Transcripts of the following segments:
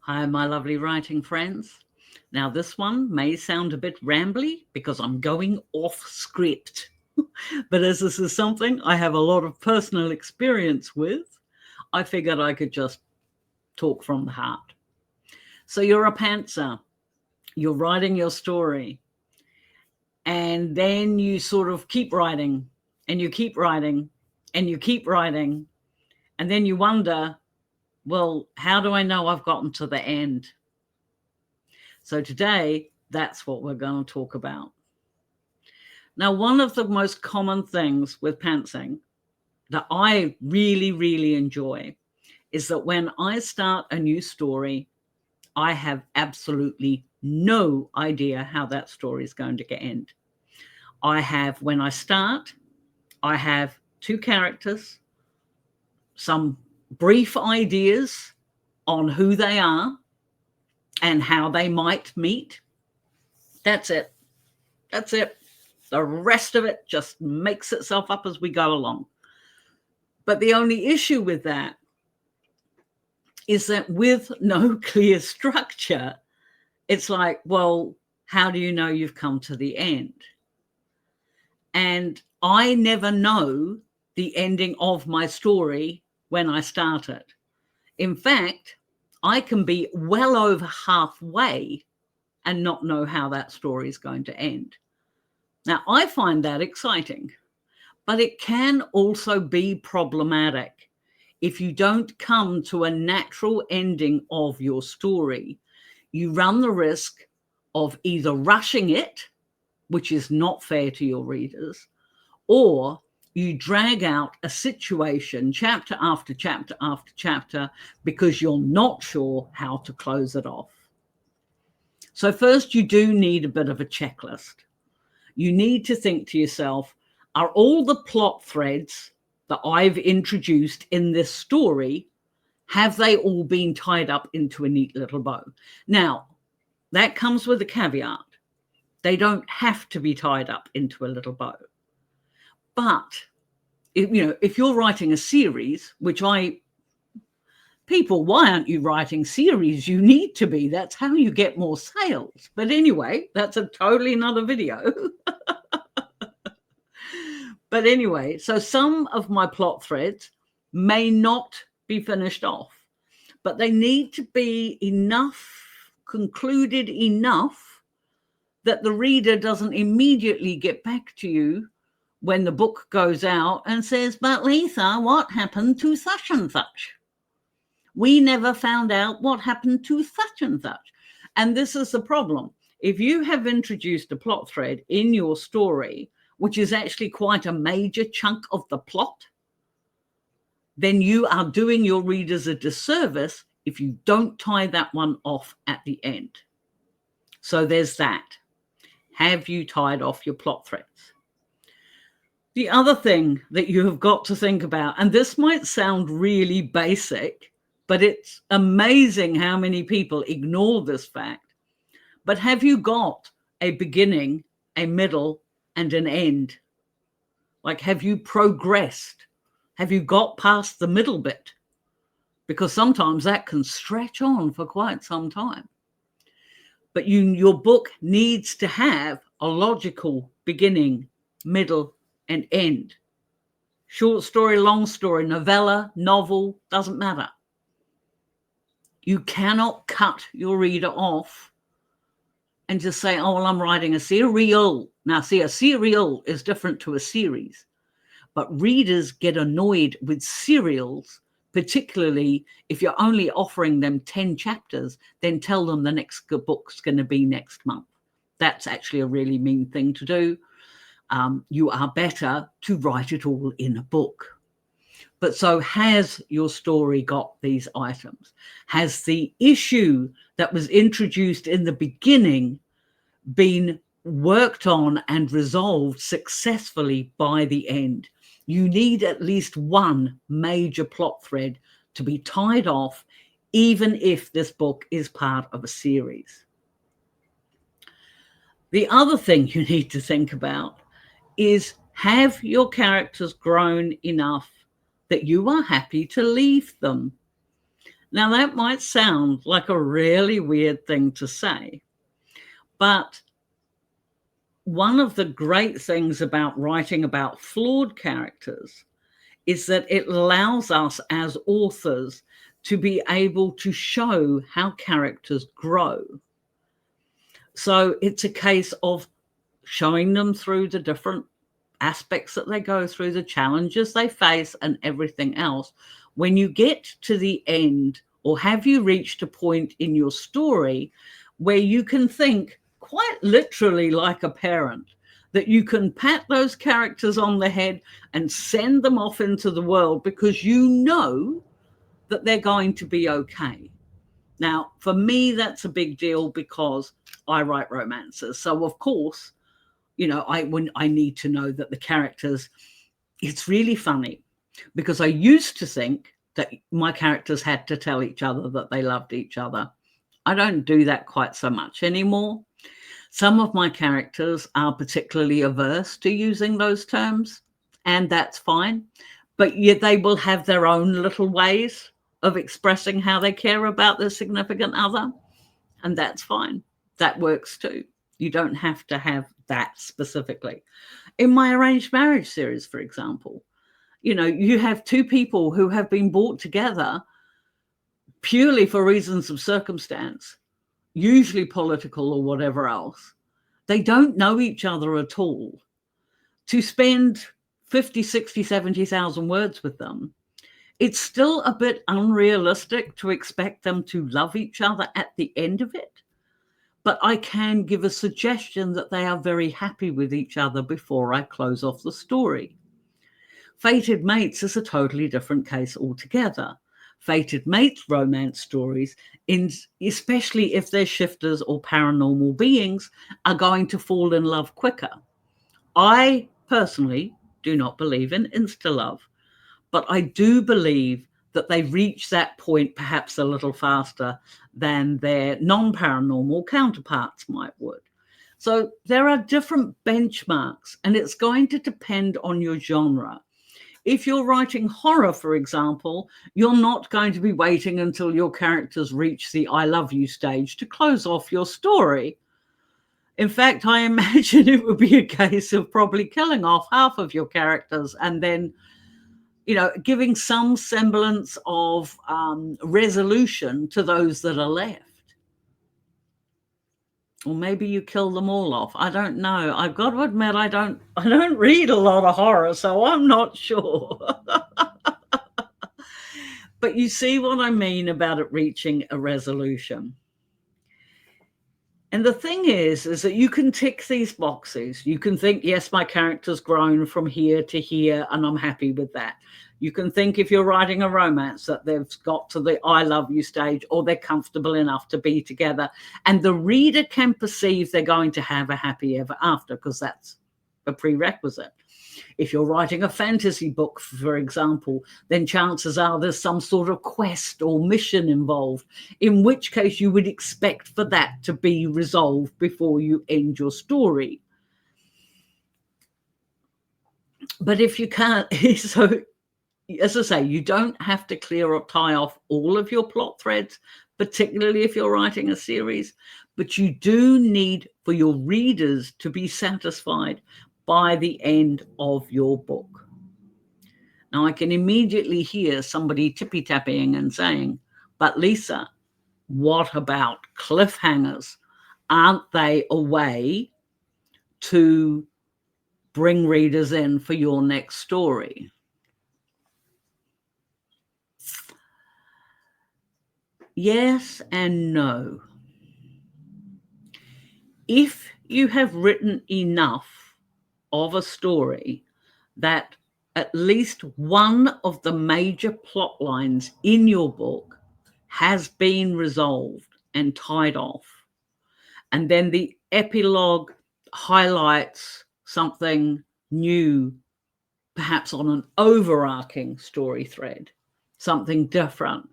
Hi, my lovely writing friends. Now, this one may sound a bit rambly because I'm going off script. But as this is something I have a lot of personal experience with, I figured I could just talk from the heart. So, you're a pantser, you're writing your story, and then you sort of keep writing, and you keep writing, and you keep writing, and then you wonder, well, how do I know I've gotten to the end? So today, that's what we're going to talk about. Now, one of the most common things with pantsing that I really, really enjoy is that when I start a new story, I have absolutely no idea how that story is going to end. When I start, I have two characters, some brief ideas on who they are and how they might meet. That's it. That's it. The rest of it just makes itself up as we go along. But the only issue with that is that with no clear structure, it's like, well, how do you know you've come to the end? And I never know the ending of my story when I start it. In fact, I can be well over halfway and not know how that story is going to end. Now, I find that exciting, but it can also be problematic if you don't come to a natural ending of your story. You run the risk of either rushing it, which is not fair to your readers, or you drag out a situation chapter after chapter after chapter because you're not sure how to close it off. So first, you do need a bit of a checklist. You need to think to yourself, are all the plot threads that I've introduced in this story, have they all been tied up into a neat little bow? Now, that comes with a caveat. They don't have to be tied up into a little bow. But, if you're writing a series, people, why aren't you writing series? You need to be. That's how you get more sales. But anyway, that's a totally another video. But anyway, so some of my plot threads may not be finished off, but they need to be concluded enough that the reader doesn't immediately get back to you when the book goes out and says, but Lisa, what happened to such and such? We never found out what happened to such and such. And this is the problem. If you have introduced a plot thread in your story, which is actually quite a major chunk of the plot, then you are doing your readers a disservice if you don't tie that one off at the end. So there's that. Have you tied off your plot threads? The other thing that you have got to think about, and this might sound really basic, but it's amazing how many people ignore this fact. But have you got a beginning, a middle, and an end? Like, have you progressed? Have you got past the middle bit? Because sometimes that can stretch on for quite some time. But your book needs to have a logical beginning, middle, and end. Short story, long story, novella, novel, doesn't matter. You cannot cut your reader off and just say, oh, well, I'm writing a serial. Now, see, a serial is different to a series. But readers get annoyed with serials, particularly if you're only offering them 10 chapters, then tell them the next book's going to be next month. That's actually a really mean thing to do. You are better to write it all in a book. But so has your story got these items? Has the issue that was introduced in the beginning been worked on and resolved successfully by the end? You need at least one major plot thread to be tied off, even if this book is part of a series. The other thing you need to think about is, have your characters grown enough that you are happy to leave them? Now, that might sound like a really weird thing to say, but one of the great things about writing about flawed characters is that it allows us as authors to be able to show how characters grow. So it's a case of showing them through the different aspects that they go through, the challenges they face, and everything else. When you get to the end, or have you reached a point in your story where you can think quite literally like a parent, that you can pat those characters on the head and send them off into the world because you know that they're going to be okay. Now, for me, that's a big deal because I write romances. So, of course, you know, when I need to know that the characters, it's really funny because I used to think that my characters had to tell each other that they loved each other. I don't do that quite so much anymore. Some of my characters are particularly averse to using those terms, and that's fine. But yet they will have their own little ways of expressing how they care about their significant other, and that's fine. That works too. You don't have to have that specifically. In my arranged marriage series, for example, you know, you have two people who have been brought together purely for reasons of circumstance, usually political or whatever else. They don't know each other at all. To spend 50, 60, 70,000 words with them, it's still a bit unrealistic to expect them to love each other at the end of it. But I can give a suggestion that they are very happy with each other before I close off the story. Fated Mates is a totally different case altogether. Fated Mates romance stories, especially if they're shifters or paranormal beings, are going to fall in love quicker. I personally do not believe in insta-love, but I do believe that they reach that point perhaps a little faster than their non-paranormal counterparts might would. So there are different benchmarks, and it's going to depend on your genre. If you're writing horror, for example, you're not going to be waiting until your characters reach the I love you stage to close off your story. In fact, I imagine it would be a case of probably killing off half of your characters and then, you know, giving some semblance of resolution to those that are left. Or maybe you kill them all off. I don't know. I've got to admit, I don't read a lot of horror, so I'm not sure. But you see what I mean about it reaching a resolution. And the thing is that you can tick these boxes. You can think, yes, my character's grown from here to here, and I'm happy with that. You can think, if you're writing a romance, that they've got to the I love you stage, or they're comfortable enough to be together. And the reader can perceive they're going to have a happy ever after, because that's a prerequisite. If you're writing a fantasy book, for example, then chances are there's some sort of quest or mission involved, in which case you would expect for that to be resolved before you end your story. But if you can't, so as I say, you don't have to clear or tie off all of your plot threads, particularly if you're writing a series, but you do need for your readers to be satisfied by the end of your book. Now, I can immediately hear somebody tippy-tapping and saying, but Lisa, what about cliffhangers? Aren't they a way to bring readers in for your next story? Yes and no. If you have written enough of a story that at least one of the major plot lines in your book has been resolved and tied off, and then the epilogue highlights something new, perhaps on an overarching story thread, something different,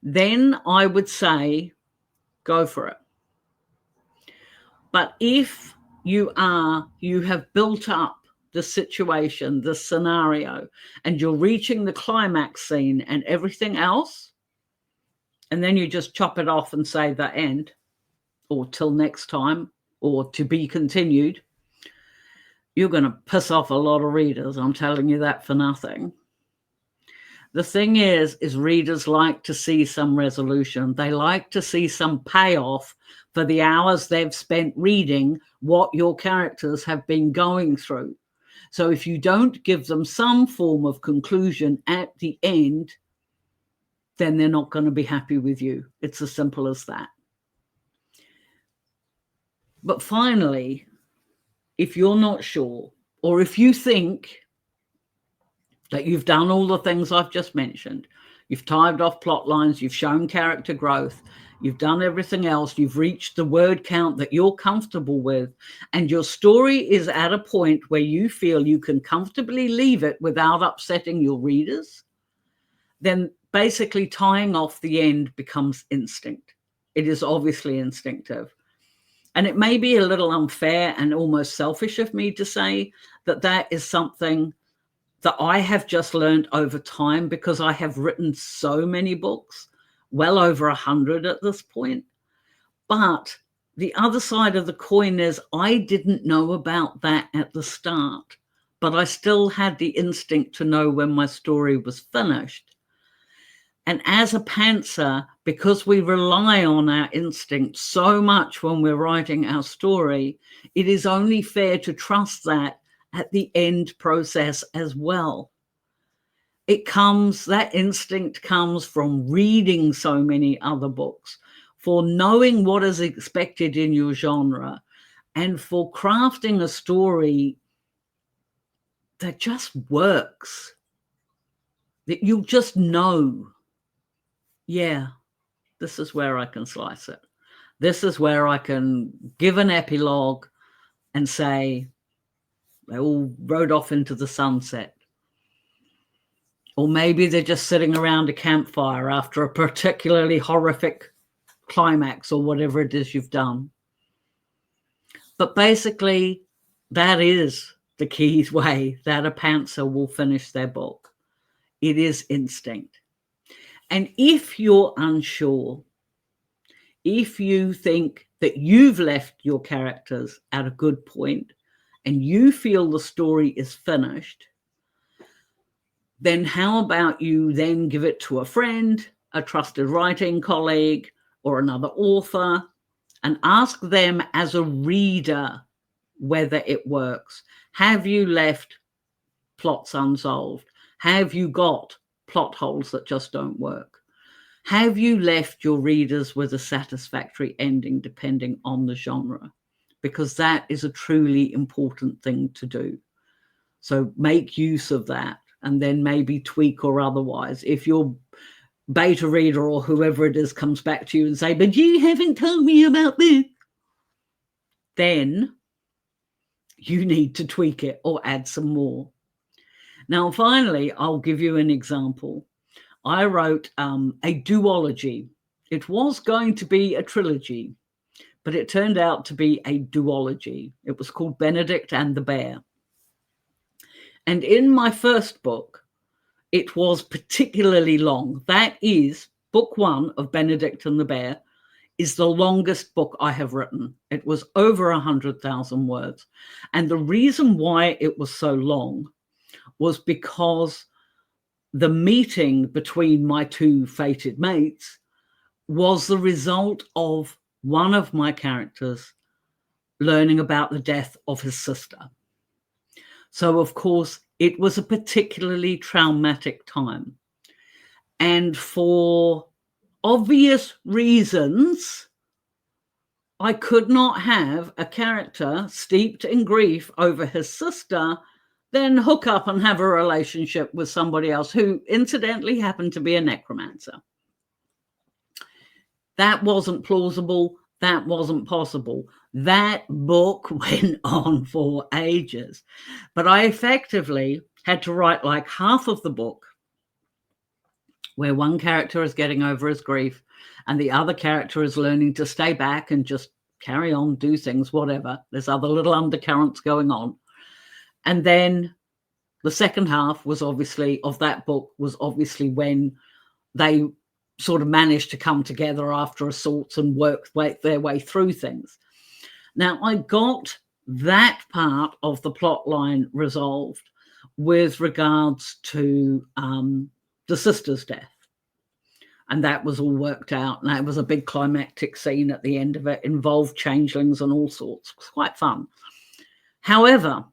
then I would say go for it. But if you have built up the situation, the scenario, and you're reaching the climax scene and everything else, and then you just chop it off and say the end, or till next time, or to be continued, you're going to piss off a lot of readers. I'm telling you that for nothing. The thing is readers like to see some resolution. They like to see some payoff for the hours they've spent reading what your characters have been going through. So if you don't give them some form of conclusion at the end, then they're not going to be happy with you. It's as simple as that. But finally, if you're not sure, or if you think that you've done all the things I've just mentioned, you've tied off plot lines, you've shown character growth, you've done everything else, you've reached the word count that you're comfortable with, and your story is at a point where you feel you can comfortably leave it without upsetting your readers, then basically tying off the end becomes instinct. It is obviously instinctive. And it may be a little unfair and almost selfish of me to say that that is something that I have just learned over time, because I have written so many books, well over 100 at this point. But the other side of the coin is I didn't know about that at the start, but I still had the instinct to know when my story was finished. And as a pantser, because we rely on our instinct so much when we're writing our story, it is only fair to trust that at the end process as well. That instinct comes from reading so many other books, for knowing what is expected in your genre, and for crafting a story that just works, that you just know, yeah, this is where I can slice it. This is where I can give an epilogue and say, they all rode off into the sunset. Or maybe they're just sitting around a campfire after a particularly horrific climax or whatever it is you've done. But basically, that is the key way that a pantser will finish their book. It is instinct. And if you're unsure, if you think that you've left your characters at a good point, and you feel the story is finished, then how about you then give it to a friend, a trusted writing colleague, or another author, and ask them as a reader whether it works. Have you left plots unsolved? Have you got plot holes that just don't work? Have you left your readers with a satisfactory ending, depending on the genre? Because that is a truly important thing to do. So make use of that, and then maybe tweak or otherwise. If your beta reader or whoever it is comes back to you and say, but you haven't told me about this, then you need to tweak it or add some more. Now, finally, I'll give you an example. I wrote a duology. It was going to be a trilogy, but it turned out to be a duology. It was called Benedict and the Bear. And in my first book, it was particularly long. That is, book one of Benedict and the Bear is the longest book I have written. It was over 100,000 words. And the reason why it was so long was because the meeting between my two fated mates was the result of one of my characters learning about the death of his sister. So, of course, it was a particularly traumatic time. And for obvious reasons, I could not have a character steeped in grief over his sister then hook up and have a relationship with somebody else who incidentally happened to be a necromancer. That wasn't plausible. That wasn't possible. That book went on for ages. But I effectively had to write like half of the book where one character is getting over his grief and the other character is learning to stay back and just carry on, do things, whatever. There's other little undercurrents going on. And then the second half was obviously of that book was obviously when they sort of managed to come together after assaults and work their way through things. Now, I got that part of the plot line resolved with regards to the sister's death. And that was all worked out. And that was a big climactic scene at the end of it, involved changelings and all sorts. It was quite fun. However,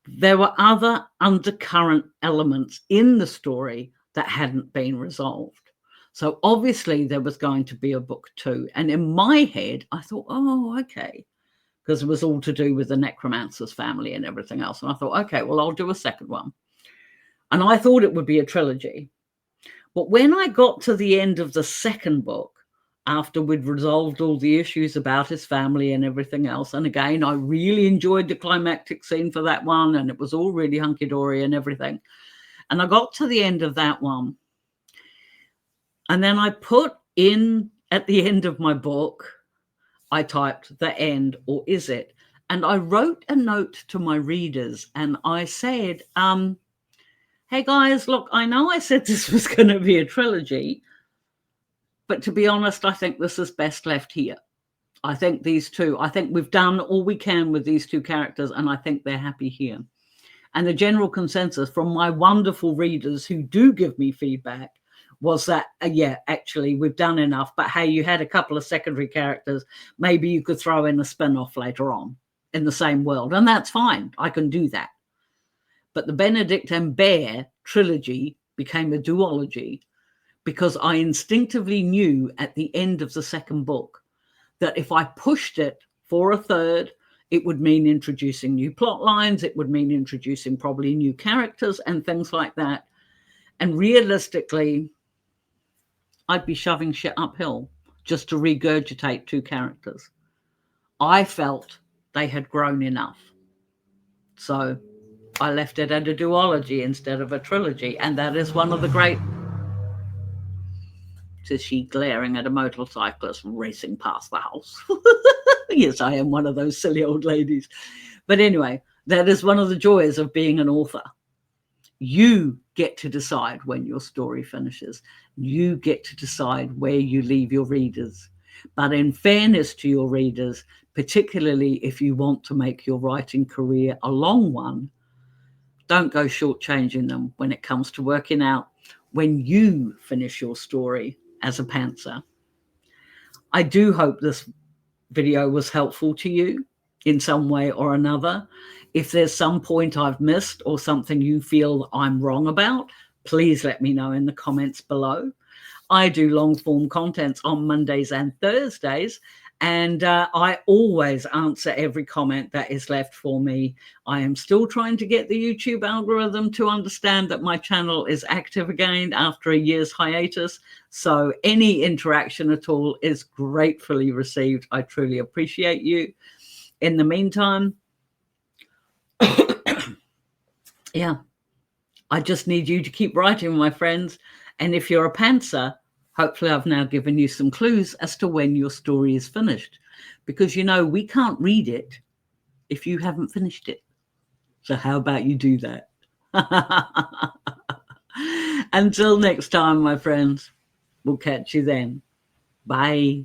there were other undercurrent elements in the story that hadn't been resolved. So obviously there was going to be a book 2. And in my head, I thought, oh, okay, because it was all to do with the necromancer's family and everything else. And I thought, okay, well, I'll do a second one. And I thought it would be a trilogy. But when I got to the end of the second book, after we'd resolved all the issues about his family and everything else, and again, I really enjoyed the climactic scene for that one, and it was all really hunky-dory and everything. And I got to the end of that one, and then I put in, at the end of my book, I typed the end, or is it? And I wrote a note to my readers, and I said, hey guys, look, I know I said this was going to be a trilogy, but to be honest, I think this is best left here. I think these two, I think we've done all we can with these 2 characters, and I think they're happy here. And the general consensus from my wonderful readers who do give me feedback was that, yeah, actually, we've done enough. But hey, you had a couple of secondary characters. Maybe you could throw in a spin-off later on in the same world. And that's fine. I can do that. But the Benedict and Bear trilogy became a duology because I instinctively knew at the end of the second book that if I pushed it for a third, it would mean introducing new plot lines. It would mean introducing probably new characters and things like that. And realistically, I'd be shoving shit uphill just to regurgitate 2 characters. I felt they had grown enough. So I left it at a duology instead of a trilogy. And that is one of the great... Says she, glaring at a motorcyclist racing past the house. Yes, I am one of those silly old ladies. But anyway, that is one of the joys of being an author. You get to decide when your story finishes. You get to decide where you leave your readers. But in fairness to your readers, particularly if you want to make your writing career a long one, don't go shortchanging them when it comes to working out when you finish your story as a pantser. I do hope this video was helpful to you in some way or another. If there's some point I've missed or something you feel I'm wrong about, please let me know in the comments below. I do long form contents on Mondays and Thursdays, and I always answer every comment that is left for me. I am still trying to get the YouTube algorithm to understand that my channel is active again after a year's hiatus. So any interaction at all is gratefully received. I truly appreciate you. In the meantime, yeah, I just need you to keep writing, my friends. And if you're a pantser, hopefully I've now given you some clues as to when your story is finished, because, you know, we can't read it if you haven't finished it. So how about you do that? Until next time, my friends, we'll catch you then. Bye.